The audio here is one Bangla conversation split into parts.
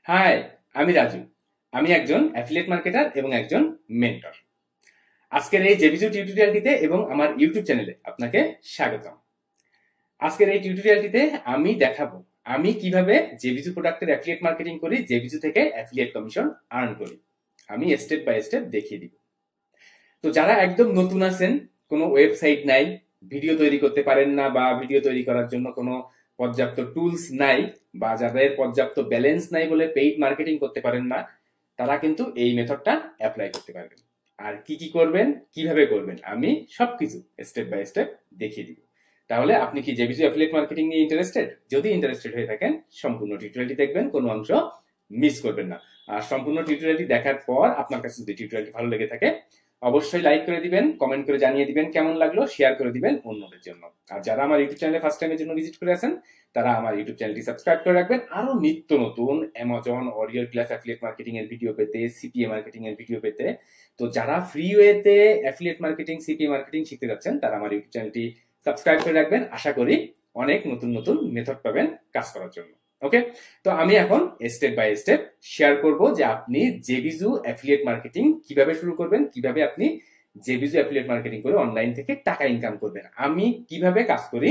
হাই, আমি রাজু। আমি একজন অ্যাফিলিয়েট মার্কেটার এবং একজন মেন্টর। আজকের এই জেবিজু টিউটোরিয়ালটিতে এবং আমার ইউটিউব চ্যানেলে আপনাকে স্বাগতম। আজকের এই টিউটোরিয়ালটিতে আমি দেখাবো আমি কিভাবে জেবিজু প্রোডাক্টের অ্যাফিলিয়েট মার্কেটিং করি, জেবিজু থেকে অ্যাফিলিয়েট কমিশন আর্ন করি। আমি স্টেপ বাই স্টেপ দেখিয়ে দিব। তো যারা একদম নতুন আছেন, কোনো ওয়েবসাইট নাই, ভিডিও তৈরি করতে পারেন না, বা ভিডিও তৈরি করার জন্য কোনো পর্যাপ্ত টুলস নাই, বা যাদের পর্যাপ্ত ব্যালেন্স নাই বলে পেইড মার্কেটিং করতে পারেন না, তারা কিন্তু এই মেথডটা অ্যাপ্লাই করতে পারবেন। আর কি কি করবেন, কিভাবে করবেন, আমি সবকিছু স্টেপ বাই স্টেপ দেখিয়ে দিব। তাহলে আপনি কি জেবিজু অ্যাফিলিয়েট মার্কেটিং নিয়ে ইন্টারেস্টেড? যদি ইন্টারেস্টেড হয়ে থাকেন, সম্পূর্ণ টিউটোরিয়ালটি দেখবেন, কোনো অংশ মিস করবেন না। আর সম্পূর্ণ টিউটোরিয়ালটি দেখার পর আপনার কাছে যদি টিউটোরিয়ালটি ভালো লেগে থাকে, অবশ্যই লাইক করে দিবেন, কমেন্ট করে জানিয়ে দিবেন কেমন লাগলো, শেয়ার করে দিবেন অন্যদের জন্য। আর যারা আমার ইউটিউব চ্যানেলে ফার্স্ট টাইমের জন্য ভিজিট করে আছেন, তারা আমার ইউটিউব চ্যানেলটি সাবস্ক্রাইব করে রাখবেন। আরো নিত্য নতুন অ্যামাজন অরিয়র ক্লাস অ্যাফিলিয়েট মার্কেটিং এর ভিডিও পেতে, সিপিএ মার্কেটিং এর ভিডিও পেতে। তো যারা ফ্রি ওয়েতে অ্যাফিলিয়েট মার্কেটিং, সিপিএ মার্কেটিং শিখতে যাচ্ছেন, তারা আমার ইউটিউব চ্যানেলটি সাবস্ক্রাইব করে রাখবেন। আশা করি অনেক নতুন নতুন মেথড পাবেন কাজ করার জন্য। ওকে, তো আমি এখন স্টেপ বাই স্টেপ শেয়ার করব যে আপনি জেবিজু অ্যাফিলিয়েট মার্কেটিং কিভাবে শুরু করবেন, কিভাবে আপনি জেবিজু অ্যাফিলিয়েট মার্কেটিং করে অনলাইন থেকে টাকা ইনকাম করবেন, আমি কিভাবে কাজ করি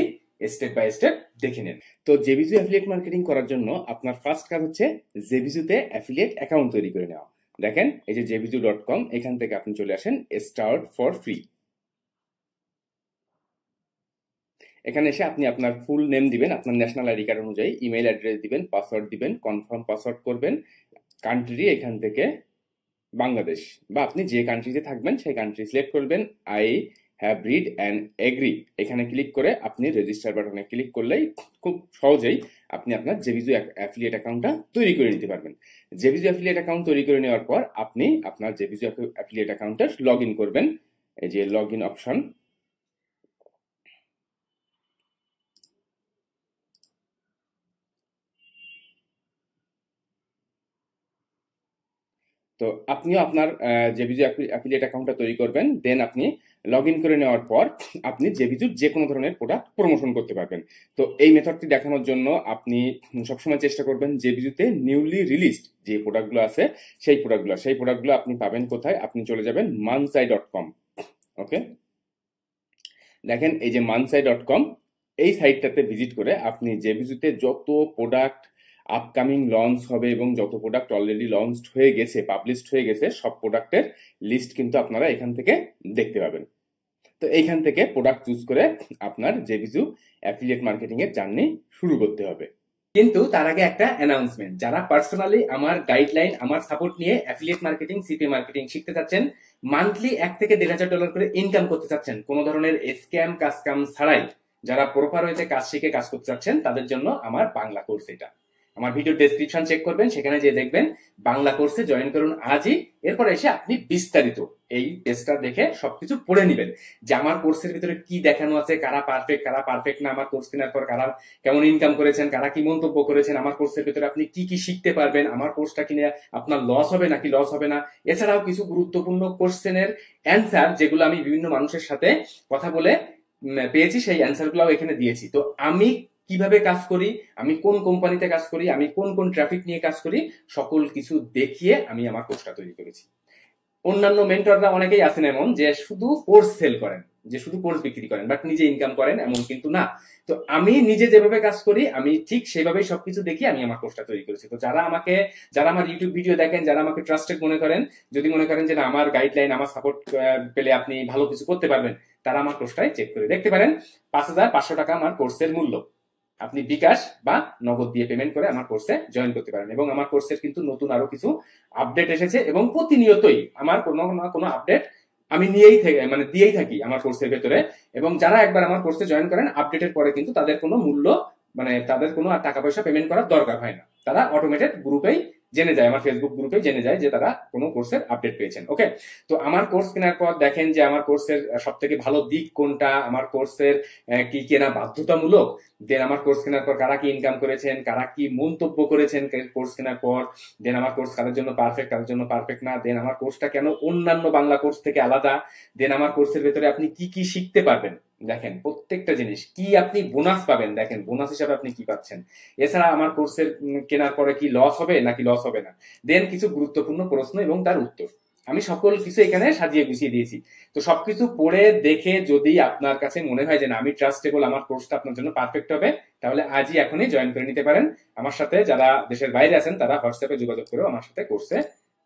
স্টেপ বাই স্টেপ দেখে নেন। তো জেবিজু অ্যাফিলিয়েট মার্কেটিং করার জন্য আপনার ফার্স্ট কাজ হচ্ছে জেবিজুতে অ্যাফিলিয়েট অ্যাকাউন্ট তৈরি করে নেওয়া। দেখেন, এই যে jebizu.com, এখান থেকে আপনি চলে আসেন স্টার্ট ফর ফ্রি। এখানে এসে আপনি আপনার ফুল নেম দিবেন, আপনার ন্যাশনাল আইডি কার্ড অনুযায়ী ইমেল অ্যাড্রেস দিবেন, পাসওয়ার্ড দিবেন, কনফার্ম পাসওয়ার্ড করবেন। কান্ট্রি এখান থেকে বাংলাদেশ, বা আপনি যে কান্ট্রিতে থাকবেন সেই কান্ট্রি সিলেক্ট করবেন। I have read and agree, এখানে ক্লিক করে আপনি রেজিস্টার বাটনে ক্লিক করলেই খুব সহজেই আপনি আপনার জেবিজু অ্যাফিলিয়েট অ্যাকাউন্টটা তৈরি করে নিতে পারবেন। জেবিজু অ্যাফিলিয়েট অ্যাকাউন্ট তৈরি করে নেওয়ার পর আপনি আপনার জেবিজু অ্যাফিলিয়েট অ্যাকাউন্টে লগ ইন করবেন। এই যে লগ ইন অপশন, তো আপনিও আপনার জেবিজু অ্যাফিলিয়েট অ্যাকাউন্টটা তৈরি করবেন। দেন আপনি লগ ইন করে নেওয়ার পর আপনি জেবিজুর যে কোনো ধরনের প্রোডাক্ট প্রমোশন করতে পারবেন। তো এই মেথডটি দেখানোর জন্য আপনি সবসময় চেষ্টা করবেন জেবিজুতে নিউলি রিলিজড যে প্রোডাক্টগুলো আছে সেই প্রোডাক্টগুলো আপনি পাবেন কোথায়? আপনি চলে যাবেন mansai.com। ওকে, দেখেন এই যে mansai.com, এই সাইটটাতে ভিজিট করে আপনি জেবিজুতে যত প্রোডাক্ট আপকামিং লঞ্চ হবে এবং যত প্রোডাক্ট অলরেডি লঞ্চড হয়ে গেছে, পাবলিশড হয়ে গেছে, সব প্রোডাক্টের লিস্ট কিন্তু আপনারা এখান থেকে দেখতে পাবেন। তো এইখান থেকে প্রোডাক্ট চুজ করে আপনার জেবিজু অ্যাফিলিয়েট মার্কেটিং এর জার্নি শুরু করতে হবে। কিন্তু তার আগে একটা অ্যানাউন্সমেন্ট, যারা পার্সোনালি আমার গাইডলাইন, আমার সাপোর্ট নিয়ে অ্যাফিলিয়েট মার্কেটিং, সিপিএ মার্কেটিং শিখতে চাচ্ছেন, মান্থলি $1 থেকে $1,500 করে ইনকাম করতে চাচ্ছেন, কোনো ধরনের স্ক্যাম কাম ছাড়াই, যারা প্রপার হইতে কাজ শিখে কাজ করতে চাচ্ছেন, তাদের জন্য আমার বাংলা কোর্স এটা। আমার ভিডিও ডেসক্রিপশন চেক করবেন, সেখানে যে দেখবেন বাংলা কোর্সে জয়েন করুন আজই। এরপর এসে আপনি বিস্তারিত এই টেস্টটা দেখে সবকিছু পড়ে নেবেন যে আমার কোর্সের ভিতরে কি দেখানো আছে, কারা পারফেক্ট না, আমার কোর্স কেনার পর কারা কেমন ইনকাম করেছেন, কারা কি মন্তব্য করেছেন, আমার কোর্সের ভিতরে আপনি কি কি শিখতে পারবেন, আমার কোর্সটা কিনে আপনার লস হবে নাকি লস হবে না। এছাড়াও কিছু গুরুত্বপূর্ণ কোশ্চেনের অ্যান্সার, যেগুলো আমি বিভিন্ন মানুষের সাথে কথা বলে পেয়েছি, সেই অ্যান্সার গুলাও এখানে দিয়েছি। তো আমি কিভাবে কাজ করি, আমি কোন কোম্পানিতে কাজ করি, আমি কোন কোন ট্রাফিক নিয়ে কাজ করি, সকল কিছু দেখিয়ে আমি আমার কোর্সটা তৈরি করেছি। অন্যান্য মেন্টররা অনেকেই আছেন এমন যে শুধু কোর্স সেল করেন, যে শুধু কোর্স বিক্রি করেন, বাট নিজে ইনকাম করেন, এমন কিন্তু না। তো আমি নিজে যেভাবে কাজ করি, আমি ঠিক সেভাবেই সবকিছু দেখি আমি আমার কোর্সটা তৈরি করেছি। তো যারা আমার ইউটিউব ভিডিও দেখেন, যারা আমাকে ট্রাস্টেড মনে করেন, যদি মনে করেন যে না, আমার গাইডলাইন, আমার সাপোর্ট পেলে আপনি ভালো কিছু করতে পারবেন, তারা আমার কোর্সটাই চেক করে দেখতে পারেন। 5,500 টাকা আমার কোর্সের মূল্য। আপনি বিকাশ বা নগদ দিয়ে পেমেন্ট করে আমার কোর্সে জয়েন করতে পারেন। এবং আমার কোর্সের কিন্তু নতুন আরো কিছু আপডেট এসেছে, এবং প্রতিনিয়তই আমার কোনো না কোনো আপডেট আমি দিয়েই থাকি আমার কোর্সের ভেতরে। এবং যারা একবার আমার কোর্সে জয়েন করেন, আপডেটের পরে কিন্তু তাদের কোনো মূল্য, তাদের কোনো টাকা পয়সা পেমেন্ট করার দরকার হয় না। তারা অটোমেটেড গ্রুপেই জেনে যায়, আমার ফেসবুক গ্রুপে জেনে যায় যে তারা কোনো কোর্সের আপডেট পেয়েছেন। ওকে, তো আমার কোর্স কেনার পর দেখেন যে আমার কোর্সের সব থেকে ভালো দিক কোনটা, আমার কোর্সের কি কেনা বাধ্যতামূলক, দেন আমার কোর্স কেনার পর কারা কি ইনকাম করেছেন, কারা কি মন্তব্য করেছেন কোর্স কেনার পর, দেন আমার কোর্স কাদের জন্য পারফেক্ট, কাদের জন্য পারফেক্ট না, দেন আমার কোর্সটা কেন অন্যান্য বাংলা কোর্স থেকে আলাদা, দেন আমার কোর্সের ভেতরে আপনি কি কি শিখতে পারবেন, দেখেন প্রত্যেকটা জিনিস কি আপনি বোনাস পাবেন, দেখেন বোনাস হিসাবে আপনি কি পাচ্ছেন। এছাড়া আমার কোর্সের কেনার পরে কি লস হবে নাকি লস হবে না, দেন কিছু গুরুত্বপূর্ণ প্রশ্ন এবং তার উত্তর, আমি সকল কিছু এখানে সাজিয়ে গুছিয়ে দিয়েছি। তো সবকিছু পড়ে দেখে যদি আপনার কাছে মনে হয় যে না আমি ট্রাস্টেবল, আমার কোর্সটা আপনার জন্য পারফেক্ট হবে, তাহলে আজই এখনই জয়েন করে নিতে পারেন আমার সাথে। যারা দেশের বাইরে আছেন তারা হোয়াটসঅ্যাপে যোগাযোগ করেও আমার সাথে কোর্সে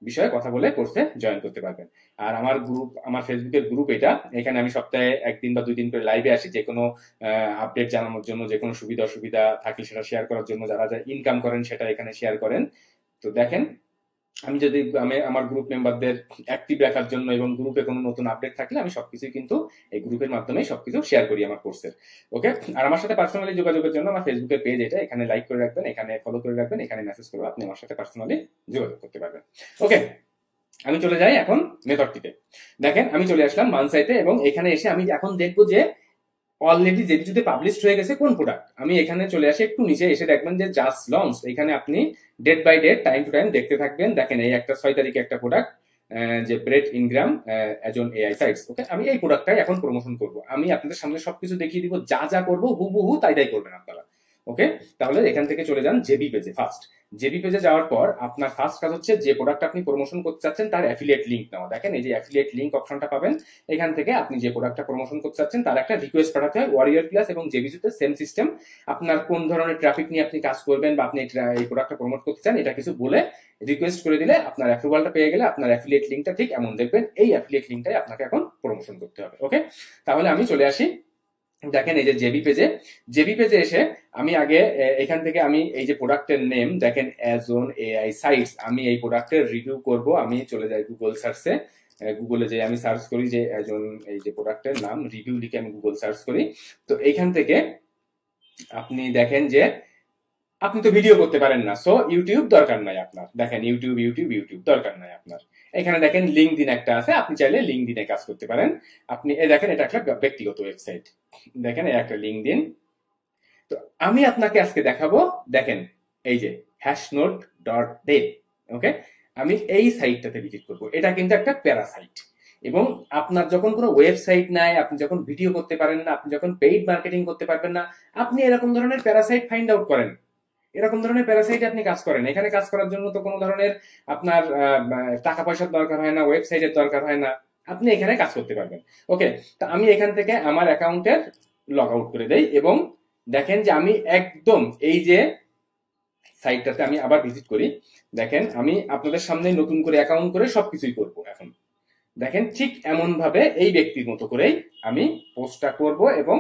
বিষয়ে কথা বলে কোর্সে জয়েন করতে পারবেন। আর আমার গ্রুপ, আমার ফেসবুকের গ্রুপ এটা, এখানে আমি সপ্তাহে 1 দিন বা 2 দিন করে লাইভে আসি, যে কোনো আপডেট জানানোর জন্য, যে কোনো সুবিধা অসুবিধা থাকলে সেটা শেয়ার করার জন্য, যারা যা ইনকাম করেন সেটা এখানে শেয়ার করেন। তো দেখেন আমি যদি আমার গ্রুপ মেম্বারদের অ্যাক্টিভ রাখার জন্য এবং গ্রুপে কোনো নতুন আপডেট থাকলে আমি সবকিছুই কিন্তু এই গ্রুপের মাধ্যমে সবকিছু শেয়ার করি আমার কোর্সের। ওকে, আর আমার সাথে পার্সোনালি যোগাযোগের জন্য আমার ফেসবুকের পেজ এটা, এখানে লাইক করে রাখবেন, এখানে ফলো করে রাখবেন, এখানে মেসেজ করে আপনি আমার সাথে পার্সোনালি যোগাযোগ করতে পারবেন। ওকে, আমি চলে যাই এখন মেথডটিতে। দেখেন আমি চলে আসলাম মানসাইতে এবং এখানে এসে আমি এখন দেখবো যে অলরেডি যে কিছুতে পাবলিশ হয়ে গেছে কোন প্রোডাক্ট। আমি এখানে চলে আসি, একটু নিচে এসে দেখবেন যে জাস্ট লঞ্চ, এখানে আপনি date by date time to time দেখতে থাকবেন। দেখেন এই একটা 6 তারিখে একটা প্রোডাক্ট, যে ব্রেড ইনগ্রাম অ্যাজন এআই সাইটস। ওকে, আমি এই প্রোডাক্টটাই এখন প্রমোশন করব। আমি আপনাদের সামনে সবকিছু দেখিয়ে দিব, যা যা করবো হুবহু তাই তাই করবেন আপনারা। ওকে, তাহলে এখান থেকে চলে যান জেবি পেজে। ফার্স্ট জেবি পেজে যাওয়ার পর আপনার ফার্স্ট কাজ হচ্ছে যে প্রোডাক্ট আপনি প্রমোশন করতে চাচ্ছেন তার অ্যাফিলিয়েট লিংক নেওয়া। দেখেন এই যে অ্যাফিলিয়েট লিংক অপশনটা পাবেন, এখান থেকে আপনি যে প্রোডাক্টটা প্রমোশন করতে চাচ্ছেন তার একটা রিকোয়েস্ট পাঠাতে হয়। ওয়ারিয়র প্লাস এবং জেবিজুতে সেম সিস্টেম, আপনার কোন ধরনের ট্রাফিক নিয়ে আপনি কাজ করবেন বা আপনি এই প্রোডাক্টটা প্রমোট করতে চান এটা কিছু বলে রিকোয়েস্ট করে দিলে আপনার অ্যাপ্রুভালটা পেয়ে গেলে আপনার অ্যাফিলিয়েট লিংকটা ঠিক এমন দেখবেন, এই অ্যাফিলিয়েট লিংকটাই আপনাকে এখন প্রমোশন করতে হবে। ওকে, তাহলে আমি চলে আসি। দেখেন এই যে জেবি পেজে, জেবি পেজে এসে আমি আগে এখান থেকে আমি এই যে প্রোডাক্টের নেম দেখেন অ্যাজন এআই সাইটস, আমি এই প্রোডাক্টের রিভিউ করব। আমি চলে যাই গুগল সার্চে, গুগলে যে আমি সার্চ করি যে অ্যাজন, এই যে প্রোডাক্টের নাম রিভিউ লিখে আমি গুগল সার্চ করি। তো এইখান থেকে আপনি দেখেন যে আপনি তো ভিডিও করতে পারেন না, সো ইউটিউব দরকার নাই আপনার। দেখেন ইউটিউব ইউটিউব ইউটিউব দরকার নাই আপনার। এখানে দেখেন লিঙ্কডইন একটা আছে, আপনি চাইলে লিঙ্কডইনে কাজ করতে পারেন। আপনি এই দেখেন এটা একটা ব্যক্তিগত ওয়েবসাইট, দেখেন একটা লিঙ্কডইন। তো আমি আপনাকে আজকে দেখাবো, দেখেন এই যে hashnote.dev। ওকে, আমি এই সাইটটাতে ভিজিট করব। এটা কিন্তু একটা প্যারাসাইট, এবং আপনার যখন কোনো ওয়েবসাইট নাই, আপনি যখন ভিডিও করতে পারেন না, আপনি যখন পেইড মার্কেটিং করতে পারবেন না, আপনি এরকম ধরনের প্যারাসাইট ফাইন্ড আউট করেন, এরকম ধরনের প্যারাসাইটে আপনি কাজ করেন। এখানে কাজ করার জন্য তো কোনো ধরনের আপনার টাকা পয়সার দরকার হয় না, ওয়েবসাইটের দরকার হয় না, আপনি এখানে কাজ করতে পারবেন। ওকে, তো আমি এখান থেকে আমার অ্যাকাউন্টের লগ আউট করে দেই এবং দেখেন যে আমি একদম এই যে সাইটটাতে আমি আবার ভিজিট করি। দেখেন আমি আপনাদের সামনে নতুন করে অ্যাকাউন্ট করে সবকিছুই করব এখন। দেখেন ঠিক এমন ভাবে এই ব্যক্তির মতো করেই আমি পোস্টটা করব। এবং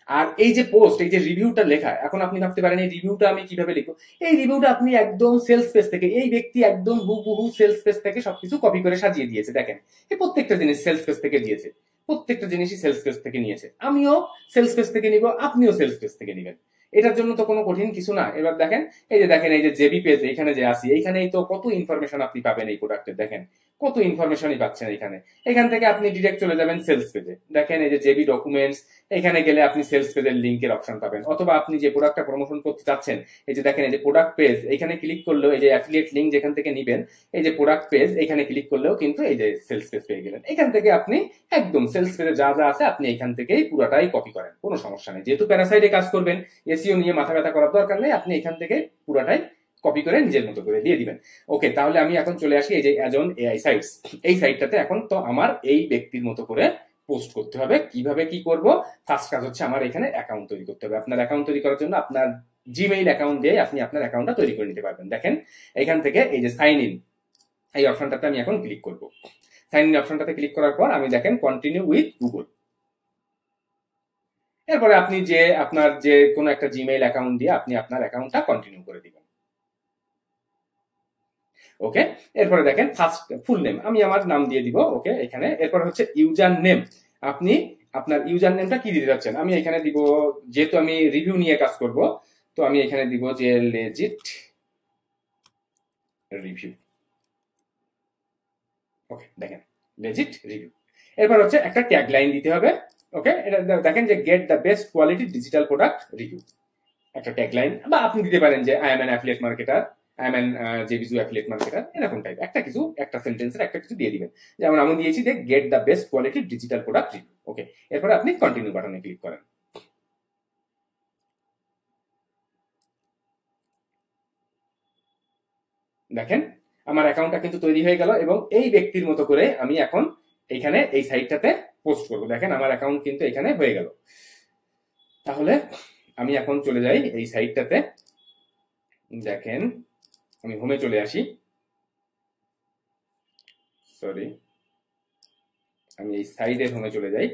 আর এই যে পোস্ট, এই যে রিভিউটা লেখা, এখন আপনি ভাবতে পারেন এই রিভিউটা আমি কিভাবে লিখবো। এই রিভিউটা আপনি একদম সেলস পেজ থেকে, এই ব্যক্তি একদম হুবহু সেলস পেজ থেকে সবকিছু কপি করে সাজিয়ে দিয়েছে। দেখেন এই প্রত্যেকটা জিনিস সেলস পেজ থেকে দিয়েছে, প্রত্যেকটা জিনিসই সেলস পেজ থেকে নিয়েছে। আমিও সেলস পেজ থেকে নিব, আপনিও সেলস পেজ থেকে নিবেন, এটার জন্য তো কোনো কঠিন কিছু না। এবার দেখেন এই যে দেখেন এই যে জেবি পেজ, এখানে যে আসি, এইখানেই তো কত ইনফরমেশন আপনি পাবেন এই প্রোডাক্টের। দেখেন কত ইনফরমেশনই পাচ্ছেন এখানে। এখান থেকে আপনি ডিরেক্ট চলে যাবেন সেলস পেজে। দেখেন এই যে জেবি ডকুমেন্টস, এখানে গেলে আপনি সেলস পেজের লিংকের অপশন পাবেন। অথবা আপনি যে প্রোডাক্টটা প্রমোশন করতে চাচ্ছেন, এই যে দেখেন এই যে প্রোডাক্ট পেজ, এখানে ক্লিক করলেও এই যে অ্যাফিলিয়েট লিংক যেখান থেকে নিবেন, এই যে প্রোডাক্ট পেজ, এখানে ক্লিক করলেও কিন্তু এই যে সেলস পেজ পেয়ে গেলেন। এখান থেকে আপনি একদম সেলস পেজে যা যা আছে আপনি এখান থেকেই পুরোটাই কপি করেন, কোনো সমস্যা নেই। যেহেতু প্যারাসাইটে কাজ করবেন, এসইও নিয়ে মাথা ব্যথা করার দরকার নেই, আপনি এখান থেকে পুরোটাই কপি করে নিজের মতো করে দিয়ে দিবেন। ওকে, তাহলে আমি এখন চলে আসি এই যে অ্যাজন এআই সাইটস, এই সাইটটাতে এখন তো আমার এই ব্যক্তির মতো করে পোস্ট করতে হবে। কিভাবে কি করব? ফার্স্ট কাজ হচ্ছে আমার এখানে অ্যাকাউন্ট তৈরি করতে হবে। আপনার অ্যাকাউন্ট তৈরি করার জন্য আপনার জিমেইল অ্যাকাউন্ট দিয়ে আপনি আপনার অ্যাকাউন্টটা তৈরি করে নিতে পারবেন। দেখেন এখান থেকে এই যে সাইন ইন, এই অপশনটাতে আমি এখন ক্লিক করব। সাইন ইন অপশনটাতে ক্লিক করার পর আমি দেখেন কন্টিনিউ উইথ গুগল, এরপরে আপনি যে আপনার যে কোনো একটা জিমেইল অ্যাকাউন্ট দিয়ে আপনি আপনার অ্যাকাউন্টটা কন্টিনিউ করে দিবেন। ওকে, এরপরে দেখেন ফার্স্ট ফুল নেম, আমি আমার নাম দিয়ে দিব। ওকে, এখানে এরপর হচ্ছে ইউজার নেম, আপনি আপনার ইউজার নেমটা কি দিতে যাচ্ছেন। আমি এখানে দিব, যেহেতু আমি রিভিউ নিয়ে কাজ করব, তো আমি এখানে দিব যে লেজিট রিভিউ। ওকে, দেখেন লেজিট রিভিউ। এরপর হচ্ছে একটা ট্যাগ লাইন দিতে হবে। ওকে, এটা দেখেন যে get the best quality digital product review, একটা ট্যাগ লাইন। বা আপনি দিতে পারেন যে I am an affiliate marketer, I am জেবিজু অ্যাফিলিয়েট মার্কেটার, এরকম টাইপ একটা কিছু, একটা সেন্টেন্সের একটা কিছু দিয়ে দিবেন। যেমন আমি দিয়েছি যে get the best quality digital product review. Okay, এরপরে আপনি কন্টিনিউ বাটনে ক্লিক করেন। দেখেন আমার অ্যাকাউন্টটা কিন্তু তৈরি হয়ে গেল, এবং এই ব্যক্তির মতো করে আমি এখন এইখানে এই সাইটটাতে পোস্ট করব। দেখেন আমার অ্যাকাউন্ট কিন্তু এখানে হয়ে গেল। তাহলে আমি এখন চলে যাই এই সাইটটাতে। দেখেন আমি হোমে চলে আসি, সরি আমি এই সাইডের হোমে চলে যাই।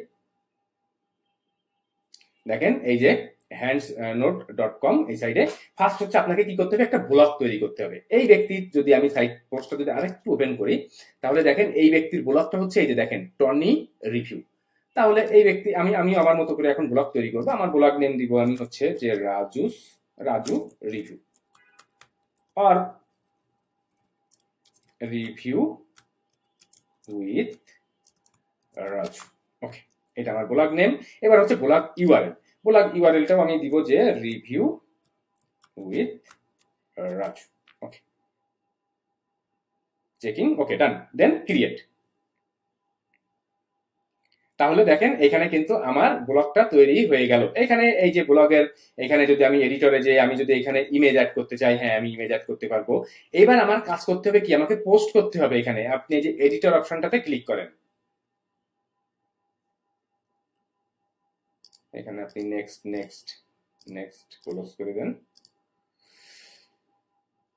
দেখেন এই যে handsnote.com, এই সাইডে ফার্স্ট হচ্ছে আপনাকে কি করতে হবে, একটা ব্লগ তৈরি করতে হবে। এই ব্যক্তির যদি আমি সাইট পোস্টটা যদি আরেকটু ওপেন করি, তাহলে দেখেন এই ব্যক্তির ব্লগটা হচ্ছে এই যে দেখেন টনি রিভিউ। তাহলে এই ব্যক্তি আমি আমার মতো করে এখন ব্লগ তৈরি করবো। আমার ব্লগ নেম দিব আমি হচ্ছে যে রাজু রিভিউ আর রিভিউ উইথ রাজু। ওকে, এটা আমার ব্লগ নেম। এবার হচ্ছে ব্লগ ইউআরএলটাও আমি দিব যে review with Raju. Okay, checking, okay done, then create. তাহলে দেখেন এখানে কিন্তু আমার ব্লগটা তৈরি হয়ে গেল। এখানে এই যে ব্লগের এখানে যদি আমি এডিটরে যে আমি যদি এখানে ইমেজ অ্যাড করতে চাই, হ্যাঁ আমি ইমেজ অ্যাড করতে পারবো। এবার আমার কাজ করতে হবে কি, আমাকে পোস্ট করতে হবে। এখানে আপনি যে এডিটর অপশনটাতে ক্লিক করেন, এখানে আপনি নেক্সট নেক্সট নেক্সট ক্লোজ করে দেন।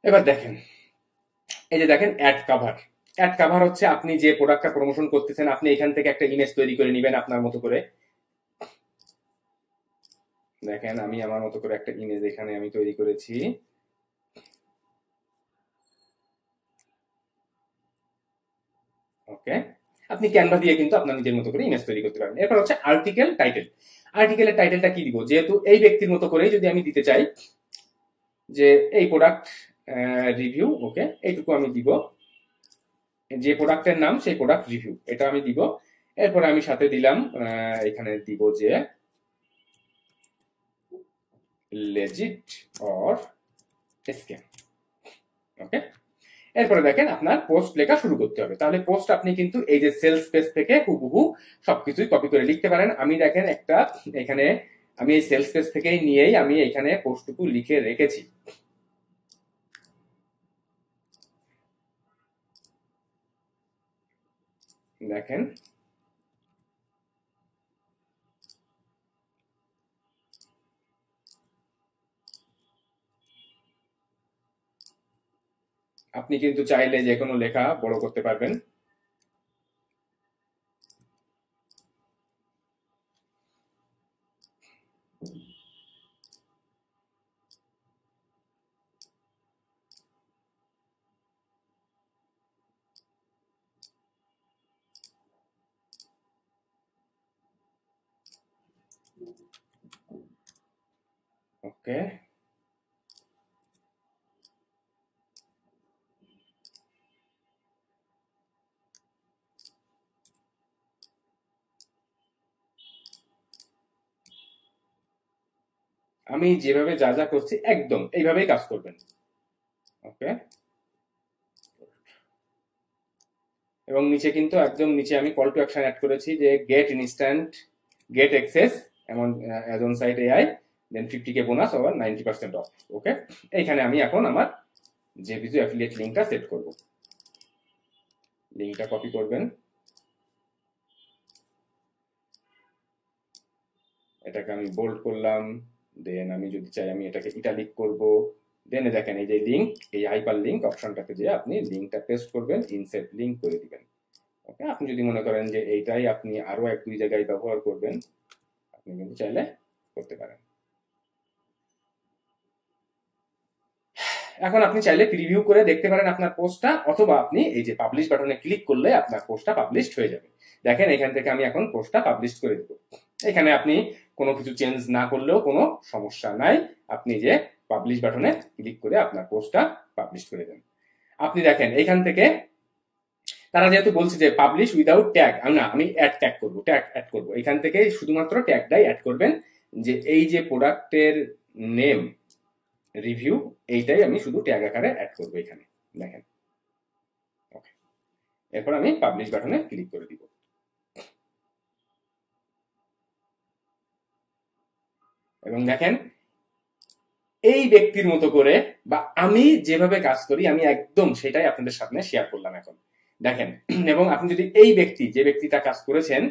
এবার দেখেন এই যে দেখেন অ্যাড কাভার হচ্ছে আপনি যে প্রোডাক্টটা প্রমোশন করতেছেন, আপনি এখান থেকে একটা ইমেজ তৈরি করে নেবেন আপনার মতো করে। দেখেন আমি আমার মতো করে একটা ইমেজ এখানে আমি তৈরি করেছি। ওকে, আপনি ক্যানভা দিয়ে কিন্তু আপনার নিজের মতো করে ইমেজ তৈরি করতে পারেন। এরপর হচ্ছে আর্টিকেলের টাইটেলটা কি দিব, যেহেতু এই ব্যক্তির মতো করেই যদি আমি দিতে চাই যে এই প্রোডাক্ট রিভিউ, ওকে এইটুকু আমি দিব, যে প্রোডাক্টের নাম সেই প্রোডাক্ট রিভিউ, এটা আমি দিব। এরপরে আমি সাথে দিলাম এখানে দিব যে লেজিট অর স্ক্যাম। ওকে, এরপরে দেখেন আপনার পোস্ট লেখা শুরু করতে হবে। তাহলে পোস্ট আপনি কিন্তু এই যে সেলস পেজ থেকে হুবহু সবকিছুই কপি করে লিখতে পারেন। আমি দেখেন একটা এখানে আমি এই সেলস পেজ থেকেই নিয়েই আমি এখানে পোস্টটুকু লিখে রেখেছি। দেখেন আপনি কিন্তু চাইলে যে কোনো লেখা বড় করতে পারবেন। ওকে, আমি যেভাবে যা যা করছি একদম এইভাবেই কাজ করবেন। ওকে, এবং নিচে কিন্তু একদম নিচে আমি কল টু অ্যাকশন অ্যাড করেছি যে গেট ইনস্ট্যান্ট গেট অ্যাক্সেস এমন as on site AI then 50K bonus over 90% off. Okay, এইখানে আমি এখন আমার জেবিজু অ্যাফিলিয়েট লিঙ্কটা সেট করব। লিঙ্কটা কপি করবেন, এটাকে আমি বোল্ড করলাম, দেন আমি যদি চাই আমি এটাকে ইটালিক করব। দেন দেখেন এই যে লিঙ্ক, এই হাইপার লিঙ্ক অপশনটাতে যে আপনি লিঙ্কটা পেস্ট করবেন, ইনসেট লিঙ্ক করে দিবেন। ওকে, আপনি যদি মনে করেন যে এইটাই আপনি আরো এক দুই জায়গায় ব্যবহার করবেন, আপনি কিন্তু চাইলে করতে পারেন। এখন আপনি চাইলে প্রিভিউ করে দেখতে পারেন আপনার পোস্টটা, অথবা আপনি এই যে পাবলিশ বাটনে ক্লিক করলে আপনার পোস্টটা পাবলিশড হয়ে যাবে। দেখেন এখান থেকে আমি এখন পোস্টটা পাবলিশ করে দেব। এখানে আপনি কোনো কিছু চেঞ্জ না করলেও কোনো সমস্যা নাই, আপনি যে পাবলিশ বাটনে ক্লিক করে আপনার পোস্টটা পাবলিশ করে দেন। আপনি দেখেন এখান থেকে তারা যেহেতু বলছে যে পাবলিশ উইদাউট ট্যাগ, না আমি ট্যাগ করব, এখান থেকে শুধুমাত্র ট্যাগটাই অ্যাড করবেন, যে এই যে প্রোডাক্টের নেম রিভিউ, এইটাই আমি শুধু ট্যাগ আকারে অ্যাড করবো এখানে, দেখেন। ওকে, এরপর আমি পাবলিশ বাটনে ক্লিক করে দিব। এবং দেখেন এই ব্যক্তির মতো করে বা আমি যেভাবে কাজ করি আমি একদম সেটাই আপনাদের সামনে শেয়ার করলাম এখন, দেখেন। এবং আপনি যদি এই ব্যক্তি, যে ব্যক্তিটা কাজ করেছেন,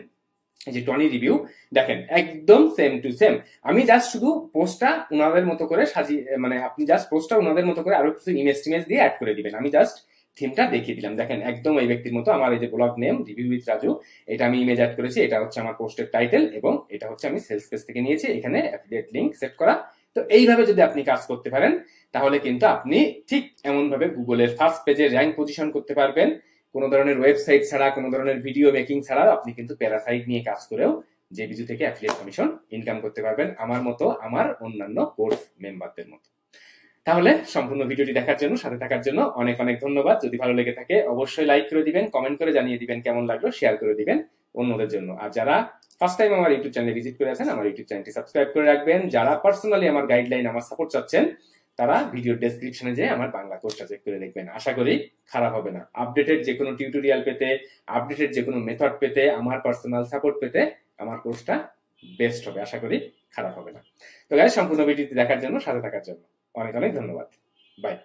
যে টনি রিভিউ, দেখেন একদম সেম টু সেম। আমি জাস্ট শুধু পোস্টটা ওনাদের মতো করে সাজিয়ে, মানে আপনি জাস্ট পোস্টটা ওনাদের মতো করে আরো কিছু ইমেজ টিমেজ দিয়ে অ্যাড করে দিবেন। আমি জাস্ট থিমটা দেখিয়ে দিলাম, দেখেন একদম এই ব্যক্তির মতো। আমার এই যে blog name review with Raju, এটা আমি ইমেজ অ্যাড করেছি, এটা হচ্ছে আমার পোস্টের টাইটেল, এবং এটা হচ্ছে আমি সেলস পেজ থেকে নিয়েছি, এখানে অ্যাফিলিয়েট লিংক সেট করা। তো এইভাবে যদি আপনি কাজ করতে পারেন তাহলে কিন্তু আপনি ঠিক এমন ভাবে গুগলের ফার্স্ট পেজে র্যাঙ্ক পজিশন করতে পারবেন। কোনো ধরনের ওয়েবসাইট ছাড়া, কোনো ধরনের ভিডিও মেকিং ছাড়া আপনি কিন্তু প্যারাসাইট নিয়ে কাজ করেও জেবিজু থেকে অ্যাফিলিয়েট কমিশন ইনকাম করতে পারবেন, আমার মতো, আমার অন্যান্য কোর্স মেম্বারদের মতো। তাহলে সম্পূর্ণ ভিডিওটি দেখার জন্য, সাথে থাকার জন্য অনেক অনেক ধন্যবাদ। যদি ভালো লেগে থাকে অবশ্যই লাইক করে দিবেন, কমেন্ট করে জানিয়ে দিবেন কেমন লাগলো, শেয়ার করে দিবেন অন্যদের জন্য। আর যারা ফার্স্ট টাইম আমার ইউটিউব চ্যানেলে ভিজিট করে আছেন, আমার ইউটিউব চ্যানেলটি সাবস্ক্রাইব করে রাখবেন। যারা পার্সোনালি আমার গাইডলাইন, আমার সাপোর্ট চাচ্ছেন, তারা ভিডিও ডেসক্রিপশনে যেয়ে আমার বাংলা কোর্সটা চেক করে দেখবেন। আশা করি খারাপ হবে না। আপডেটেড যে কোনো টিউটোরিয়াল পেতে, আপডেটেড যে কোনো মেথড পেতে, আমার পার্সোনাল সাপোর্ট পেতে আমার কোর্সটা বেস্ট হবে, আশা করি খারাপ হবে না। তো গাইস, সম্পূর্ণ ভিডিওটি দেখার জন্য, সাথে থাকার জন্য অনেক অনেক ধন্যবাদ। বাই।